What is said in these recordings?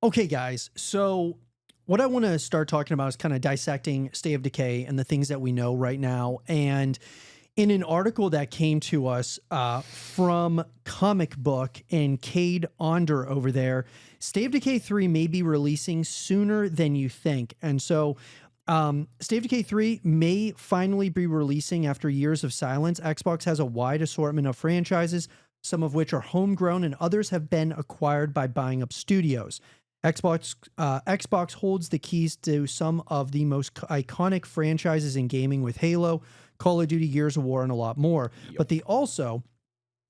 Okay, guys. So what I want to start talking about is kind of dissecting State of Decay and the things that we know right now. And in an article that came to us from Comic Book and Cade Onder over there, State of Decay 3 may be releasing sooner than you think. And so State of Decay 3 may finally be releasing after years of silence. Xbox has a wide assortment of franchises, some of which are homegrown and others have been acquired by buying up studios. Xbox holds the keys to some of the most iconic franchises in gaming with Halo, Call of Duty, Gears of War, and a lot more. Yep. But they also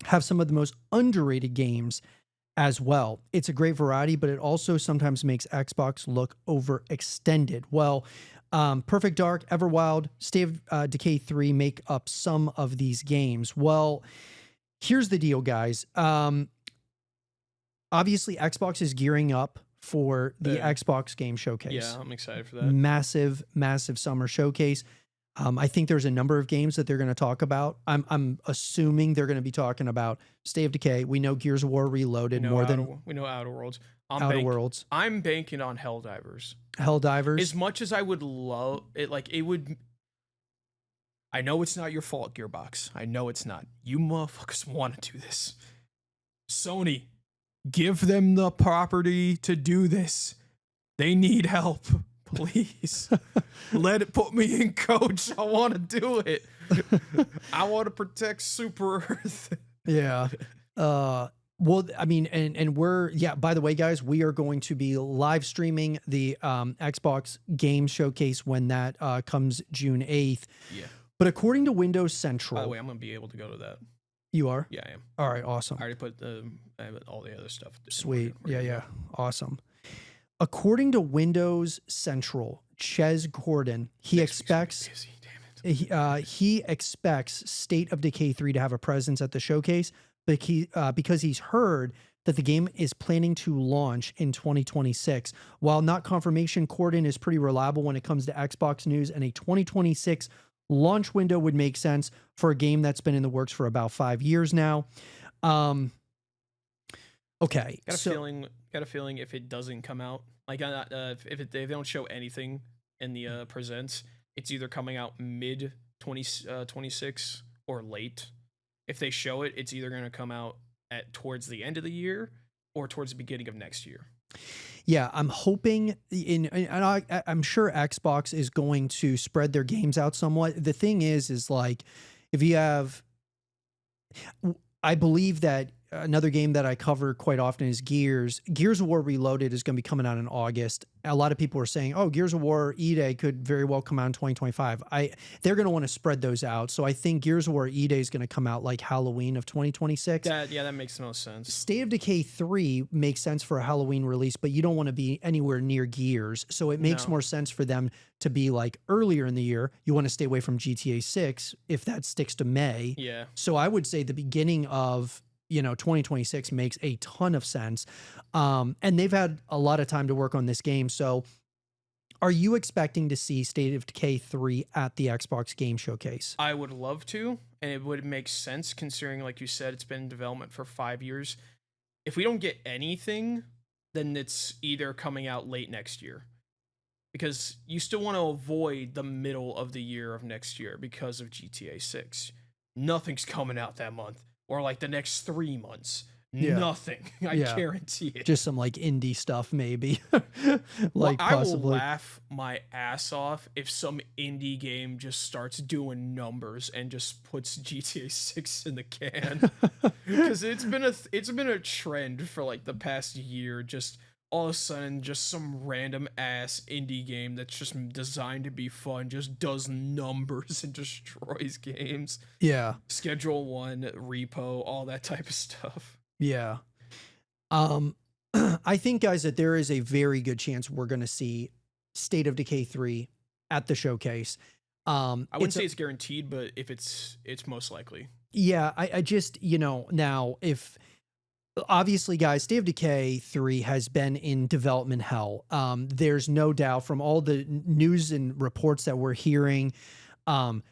have some of the most underrated games as well. It's a great variety, but it also sometimes makes Xbox look overextended. Well, Perfect Dark, Everwild, State of Decay 3 make up some of these games. Well, here's the deal, guys. Obviously, Xbox is gearing up for the Xbox Game Showcase. Yeah, I'm excited for that. Massive, massive summer showcase. I think there's a number of games that they're going to talk about. I'm assuming they're going to be talking about State of Decay. We know Gears of War Reloaded we know Outer Worlds. Worlds. I'm banking on Helldivers. Helldivers. As much as I would love it, it would. I know it's not your fault, Gearbox. I know it's not. You motherfuckers want to do this. Sony, give them the property to do this. They need help. Please. Let it put me in, coach. I want to do it. I want to protect Super Earth. Yeah. Well, I mean, and we're, by the way, guys, we are going to be live streaming the Xbox Game Showcase when that comes June 8th. Yeah. But according to Windows Central. By the way, I'm going to be able to go to that. You are? Yeah, I am. All right, awesome. I already put I have all the other stuff. Sweet. Yeah. Awesome. According to Windows Central, Ches Gordon, he expects he expects State of Decay 3 to have a presence at the showcase, but because he's heard that the game is planning to launch in 2026. While not confirmation, Gordon is pretty reliable when it comes to Xbox news, and a 2026 launch window would make sense for a game that's been in the works for about 5 years now. Okay. Got a feeling if it doesn't come out, if they don't show anything in the presents, it's either coming out mid 2026 or late. If they show it, it's either going to come out towards the end of the year or towards the beginning of next year. Yeah, I'm hoping I'm sure Xbox is going to spread their games out somewhat. The thing is like, if you have, I believe that another game that I cover quite often is Gears of War Reloaded is going to be coming out in August. A lot of people are saying, oh, Gears of War E-Day could very well come out in 2025. They're going to want to spread those out. So I think Gears of War E-Day is going to come out like Halloween of 2026. That makes the most sense. State of Decay 3 makes sense for a Halloween release, but you don't want to be anywhere near Gears. So it makes more sense for them to be like earlier in the year. You want to stay away from GTA 6 if that sticks to May. Yeah. So I would say the beginning of 2026 makes a ton of sense. And they've had a lot of time to work on this game. So are you expecting to see State of Decay 3 at the Xbox Game Showcase? I would love to, and it would make sense considering, like you said, it's been in development for 5 years. If we don't get anything, then it's either coming out late next year. Because you still want to avoid the middle of the year of next year because of GTA 6. Nothing's coming out that month. Or like the next 3 months. Yeah. Nothing. I guarantee it. Just some like indie stuff, maybe. I will laugh my ass off if some indie game just starts doing numbers and just puts GTA 6 in the can. Because it's been a trend for like the past year. Just all of a sudden, just some random ass indie game that's just designed to be fun just does numbers and destroys games. Yeah. Schedule 1, repo, all that type of stuff. Yeah. I think, guys, that there is a very good chance we're going to see State of Decay 3 at the showcase. I wouldn't say it's guaranteed, but if it's most likely. Yeah. I just, now if... Obviously, guys, State of Decay 3 has been in development hell. There's no doubt from all the news and reports that we're hearing,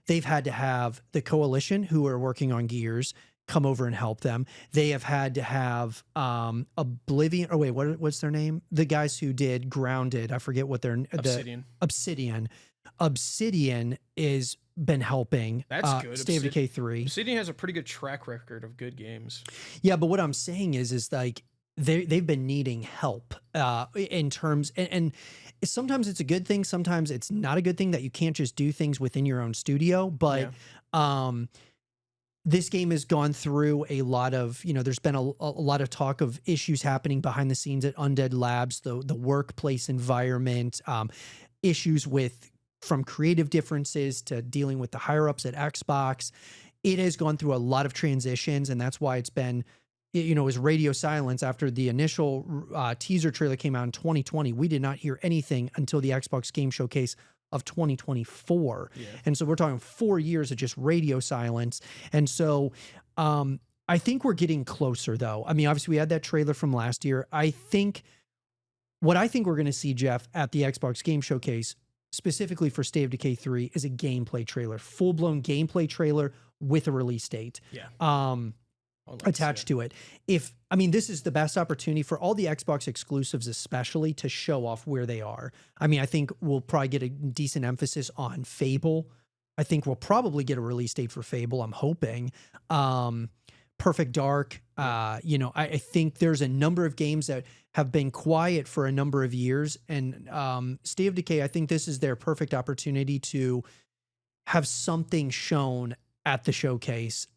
they've had to have the Coalition, who are working on Gears, come over and help them. They have had to have Oblivion, or wait, what's their name? The guys who did Grounded. I forget what their Obsidian. Obsidian is been helping. That's good. State of Decay 3. Obsidian has a pretty good track record of good games. Yeah, but what I'm saying is like they've been needing help in terms, and sometimes it's a good thing, sometimes it's not a good thing that you can't just do things within your own studio. But this game has gone through a lot of, there's been a lot of talk of issues happening behind the scenes at Undead Labs, the workplace environment, issues from creative differences to dealing with the higher ups at Xbox. It has gone through a lot of transitions, and that's why it's been, it was radio silence after the initial teaser trailer came out in 2020. We did not hear anything until the Xbox Game Showcase of 2024. Yeah. And so we're talking 4 years of just radio silence. And so I think we're getting closer, though. I mean, obviously we had that trailer from last year. What I think we're going to see, Jeff, at the Xbox Game Showcase, specifically for State of Decay 3, is a gameplay trailer, full-blown gameplay trailer with a release date. Yeah. Attached to it. This is the best opportunity for all the Xbox exclusives, especially, to show off where they are. I mean, I think we'll probably get a decent emphasis on Fable. I think we'll probably get a release date for Fable. I'm hoping. Perfect Dark. I think there's a number of games that have been quiet for a number of years, and State of Decay, I think this is their perfect opportunity to have something shown at the showcase.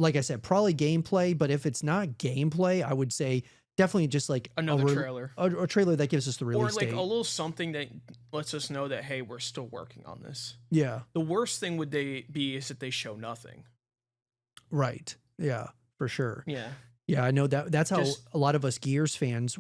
Like I said, probably gameplay, but if it's not gameplay, I would say definitely just like another trailer. A trailer that gives us the release date. Or like a little something that lets us know that, hey, we're still working on this. Yeah. The worst thing would is that they show nothing. Right. Yeah, for sure. Yeah. Yeah, I know that how a lot of us Gears fans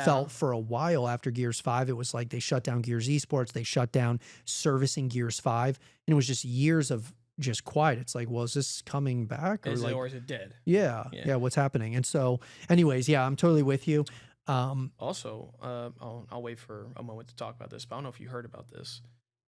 felt for a while after Gears 5. It was like they shut down Gears Esports, they shut down servicing Gears 5, and it was just years of just quiet. It's like, well, is this coming back, or is it dead? Yeah, what's happening? And so, anyways, yeah, I'm totally with you. Also, I'll wait for a moment to talk about this, but I don't know if you heard about this,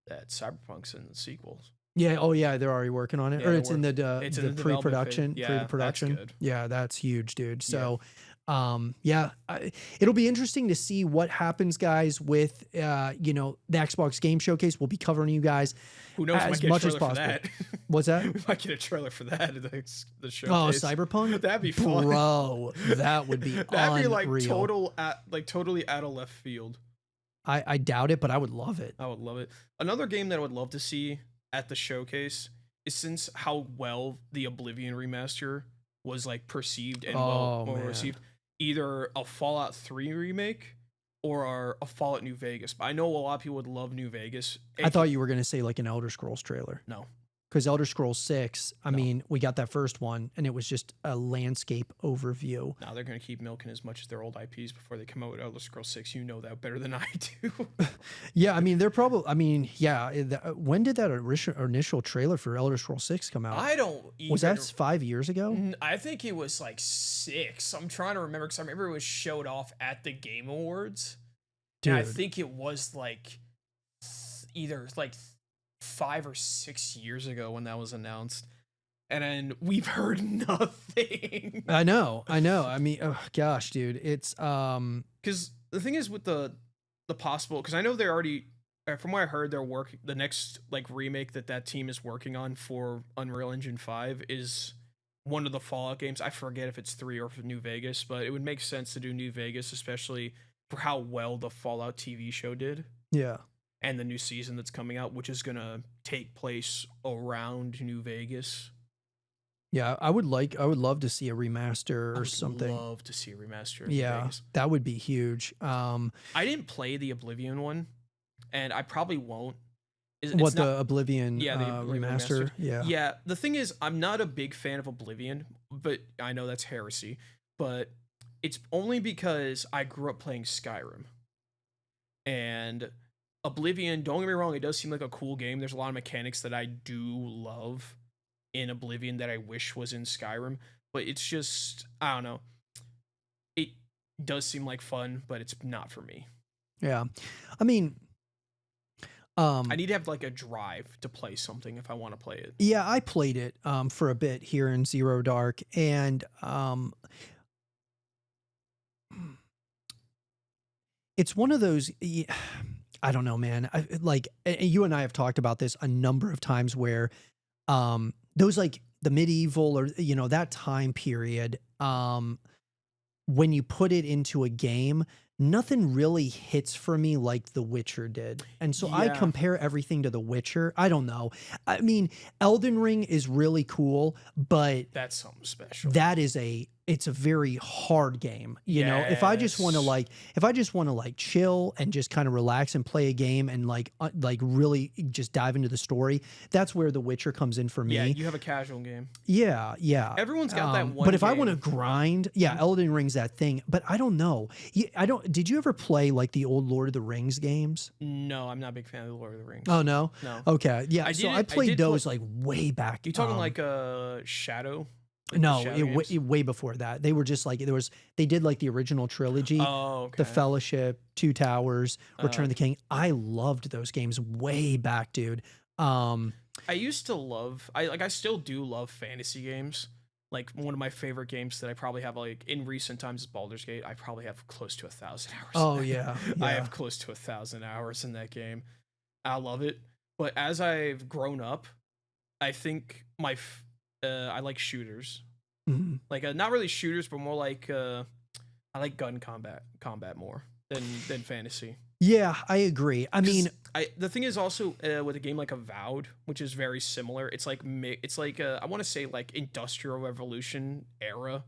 that Cyberpunk's in the sequels. Yeah. Oh, yeah. They're already working on it, or it's in the pre-production. Yeah, pre-production. That's good. Yeah, that's huge, dude. So, it'll be interesting to see what happens, guys, with the Xbox Game Showcase. We'll be covering you guys. Who knows? As much as possible. That. What's that? We might get a trailer for that. The showcase. Oh, Cyberpunk. That'd be fun, bro. That would be that'd unreal. Be totally out of left field. I doubt it, but I would love it. I would love it. Another game that I would love to see at the showcase is, since how well the Oblivion remaster was like perceived and well received, either a Fallout 3 remake or a Fallout New Vegas. But I know a lot of people would love New Vegas. I thought you were going to say like an Elder Scrolls trailer. No. Because Elder Scrolls 6, I mean, we got that first one, and it was just a landscape overview. Now they're going to keep milking as much as their old IPs before they come out with Elder Scrolls 6. You know that better than I do. Yeah, I mean, they're probably... I mean, yeah. When did that initial trailer for Elder Scrolls 6 come out? I don't even... Was that 5 years ago? I think it was like 6. I'm trying to remember, because I remember it was showed off at the Game Awards. Dude. And I think it was like either like 5 or 6 years ago when that was announced, and then we've heard nothing. I know. I mean, oh gosh, dude, it's because the thing is with the possible, because I know they're already, from what I heard, the next like remake that team is working on for Unreal Engine 5 is one of the Fallout games. I forget if it's 3 or New Vegas, but it would make sense to do New Vegas, especially for how well the Fallout TV show did. Yeah. And the new season that's coming out, which is gonna take place around New Vegas. Yeah, I would love to see a remaster or something. Love to see a remaster. Yeah, Vegas. That would be huge. I didn't play the Oblivion one, and I probably won't. The Oblivion? Yeah, the Oblivion remaster. Yeah. Yeah. The thing is, I'm not a big fan of Oblivion, but I know that's heresy. But it's only because I grew up playing Skyrim, and Oblivion, don't get me wrong, it does seem like a cool game. There's a lot of mechanics that I do love in Oblivion that I wish was in Skyrim, but it's just, I don't know. It does seem like fun, but it's not for me. Yeah. I mean, I need to have like a drive to play something if I want to play it. Yeah, I played it for a bit here in Zero Dark, and it's one of those. I don't know, man. You and I have talked about this a number of times where those like the medieval or that time period, when you put it into a game, nothing really hits for me like The Witcher did. And so I compare everything to The Witcher. I don't know. I mean, Elden Ring is really cool, but that's something special. It's a very hard game. You know, if I just want to chill and just kind of relax and play a game and like really just dive into the story, that's where The Witcher comes in for me. Yeah, you have a casual game. Yeah. Everyone's got that one. But if I game. want to grind, Elden Ring's that thing. But I don't know. Did you ever play like the old Lord of the Rings games? No, I'm not a big fan of the Lord of the Rings. Oh no? No. Okay. Yeah. I played those like way back. You talking like Shadow? Like no, way before that. They were just like they did like the original trilogy. Oh, okay. The Fellowship, Two Towers, Return of the King. I loved those games way back, dude. I used to love I still do love fantasy games. Like one of my favorite games that I probably have like in recent times is Baldur's Gate. I probably have close to 1,000 hours. Oh yeah. I have close to 1,000 hours in that game. I love it. But as I've grown up, I think I like shooters. Mm-hmm. Like not really shooters, but more like I like gun combat more than fantasy. Yeah, I agree. I mean, the thing is also with a game like Avowed, which is very similar. It's like I want to say like Industrial Revolution era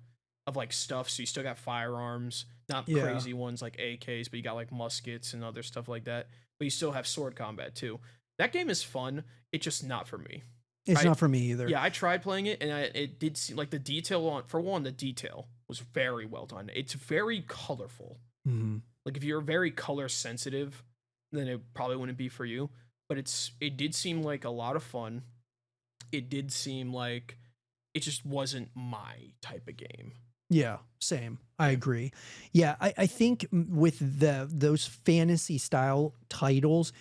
of like stuff. So you still got firearms, not crazy ones like AKs, but you got like muskets and other stuff like that. But you still have sword combat too. That game is fun. It's just not for me. It's not for me either. Yeah, I tried playing it, and it did seem like the detail the detail was very well done. It's very colorful. Mm-hmm. Like if you're very color sensitive, then it probably wouldn't be for you. But it did seem like a lot of fun. It did seem like it just wasn't my type of game. Yeah, same. I agree. Yeah, I think with those fantasy style titles,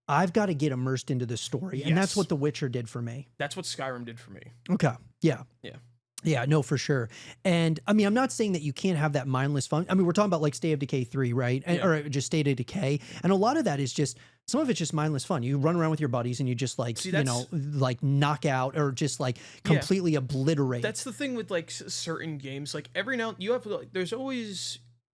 I've got to get immersed into the story. And that's what The Witcher did for me. That's what Skyrim did for me. Okay. Yeah. Yeah. Yeah, no, for sure. And I mean, I'm not saying that you can't have that mindless fun. I mean, we're talking about like State of Decay 3, right? Or just State of Decay. And a lot of that is just, some of it's just mindless fun. You run around with your buddies and you just like, like knock out or just like completely obliterate. That's the thing with like certain games. Like every now you have like,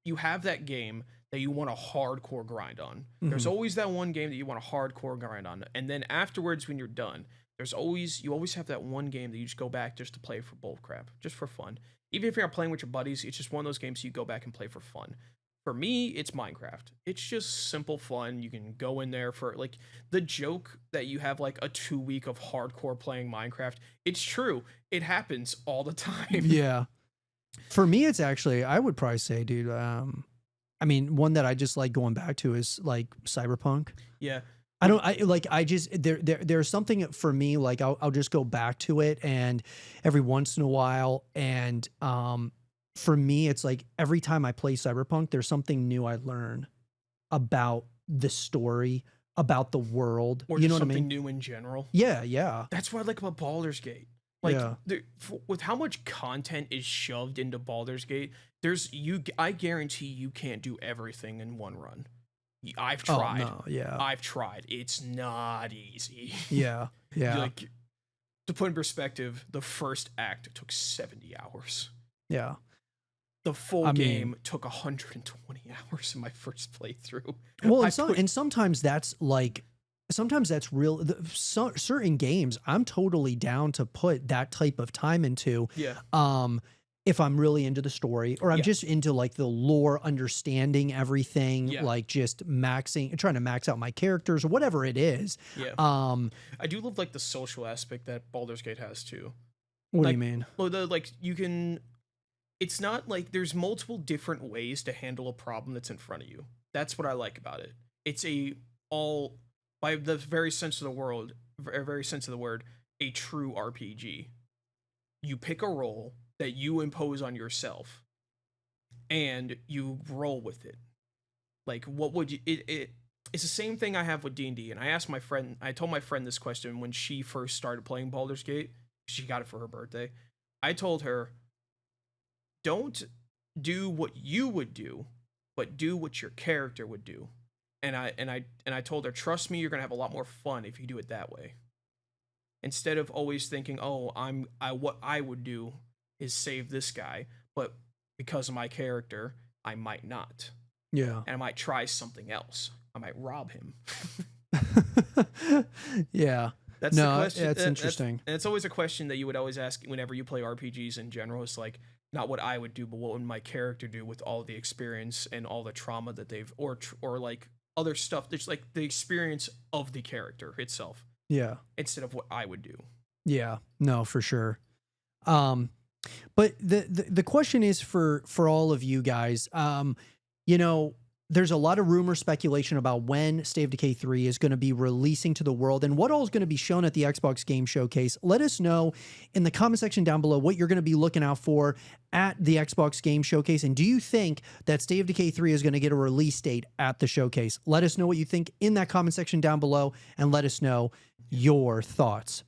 you have that game that you want a hardcore grind on. Mm-hmm. There's always that one game that you want a hardcore grind on. And then afterwards, when you're done, you always have that one game that you just go back just to play for bull crap, just for fun. Even if you're not playing with your buddies, it's just one of those games you go back and play for fun. For me, it's Minecraft. It's just simple fun. You can go in there for like the joke that you have like a 2 week of hardcore playing Minecraft. It's true. It happens all the time. Yeah. For me, it's actually, I would probably say, dude, I mean, one that I just like going back to is like Cyberpunk. Yeah. There's something for me, like I'll just go back to it and every once in a while. And, for me, it's like every time I play Cyberpunk, there's something new I learn about the story, about the world. Or you know something what I mean? new in general. Yeah. Yeah. That's what I like about Baldur's Gate. Like with how much content is shoved into Baldur's Gate, I guarantee you can't do everything in one run. I've tried. Oh, no, yeah. I've tried. It's not easy. Yeah. Yeah. Like, to put in perspective, the first act took 70 hours. Yeah. The full game took 120 hours in my first playthrough. Well, and sometimes that's like, sometimes that's real. Certain games, I'm totally down to put that type of time into. Yeah. If I'm really into the story, or I'm just into like the lore, understanding everything, like just trying to max out my characters or whatever it is. Yeah. I do love like the social aspect that Baldur's Gate has too. What do you mean? Well, it's not like there's multiple different ways to handle a problem that's in front of you. That's what I like about it. It's by the very sense of the word, a true RPG. You pick a role that you impose on yourself, and you roll with it. Like, what would you? it's the same thing I have with D&D. And I told my friend this question when she first started playing Baldur's Gate. She got it for her birthday. I told her, don't do what you would do, but do what your character would do. And I told her, trust me, you're gonna have a lot more fun if you do it that way. Instead of always thinking, oh, what I would do is save this guy, but because of my character, I might not. Yeah. And I might try something else. I might rob him. Yeah. That's the question. That's interesting. And it's always a question that you would always ask whenever you play RPGs in general. It's like, not what I would do, but what would my character do with all the experience and all the trauma that they've, or like other stuff. There's like the experience of the character itself. Yeah. Instead of what I would do. Yeah. No, for sure. But the question is for all of you guys, you know, there's a lot of rumor speculation about when State of Decay 3 is going to be releasing to the world and what all is going to be shown at the Xbox Game Showcase. Let us know in the comment section down below what you're going to be looking out for at the Xbox Game Showcase. And do you think that State of Decay 3 is going to get a release date at the showcase? Let us know what you think in that comment section down below and let us know your thoughts.